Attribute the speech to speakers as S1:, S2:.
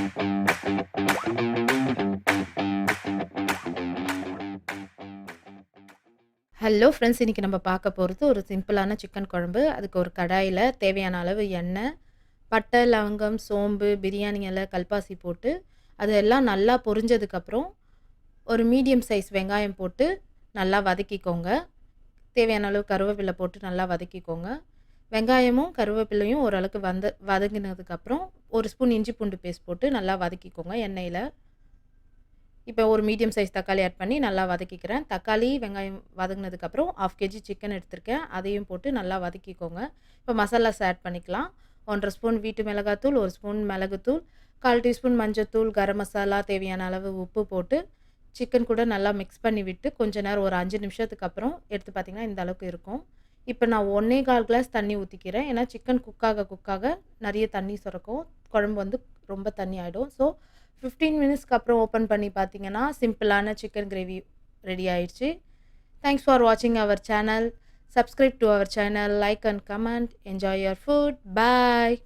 S1: Hello friends, இன்றைக்கி நம்ம பார்க்க போகிறது ஒரு சிம்பிளான சிக்கன் குழம்பு. அதுக்கு ஒரு கடாயில் தேவையான அளவு எண்ணெய், பட்டை, லவங்கம், சோம்பு, பிரியாணி இலை, கல்பாசி போட்டு அதெல்லாம் நல்லா பொரிஞ்சதுக்கப்புறம் ஒரு மீடியம் சைஸ் வெங்காயம் போட்டு நல்லா வதக்கிக்கோங்க. தேவையான அளவு கருவேப்பிலை போட்டு நல்லா வதக்கிக்கோங்க. வெங்காயமும் கருவேப்பிலையும் ஓரளவுக்கு வதங்கினதுக்கப்புறம் ஒரு ஸ்பூன் இஞ்சி பூண்டு பேஸ்ட் போட்டு நல்லா வதக்கிக்கோங்க எண்ணெயில். இப்போ ஒரு மீடியம் சைஸ் தக்காளி ஆட் பண்ணி நல்லா வதக்கிக்கிறேன். தக்காளி, வெங்காயம் வதங்கினதுக்கப்புறம் 1/2 kg சிக்கன் எடுத்திருக்கேன். அதையும் போட்டு நல்லா வதக்கிக்கோங்க. இப்போ மசாலாஸ் ஆட் பண்ணிக்கலாம். 1 1/2 ஸ்பூன் வீட்டு மிளகாத்தூள், 1 ஸ்பூன் மிளகுத்தூள், 1/4 டீஸ்பூன் மஞ்சத்தூள், கரம் மசாலா, தேவையான அளவு உப்பு போட்டு சிக்கன் கூட நல்லா மிக்ஸ் பண்ணி விட்டு கொஞ்ச நேரம் ஒரு 5 நிமிஷத்துக்கு அப்புறம் எடுத்து பார்த்திங்கன்னா இந்த அளவுக்கு இருக்கும். இப்போ நான் 1 1/4 கிளாஸ் தண்ணி ஊற்றிக்கிறேன். ஏன்னா சிக்கன் குக்காக நிறைய தண்ணி சுரக்கும். குழம்பு வந்து ரொம்ப தண்ணி ஆகிடும். ஸோ 15 மினிட்ஸ்க்கு அப்புறம் ஓப்பன் பண்ணி பார்த்தீங்கன்னா சிம்பிளான சிக்கன் கிரேவி ரெடி ஆயிடுச்சு. தேங்க்ஸ் ஃபார் வாட்சிங் our channel. Subscribe to our channel, like and comment. Enjoy your food. Bye.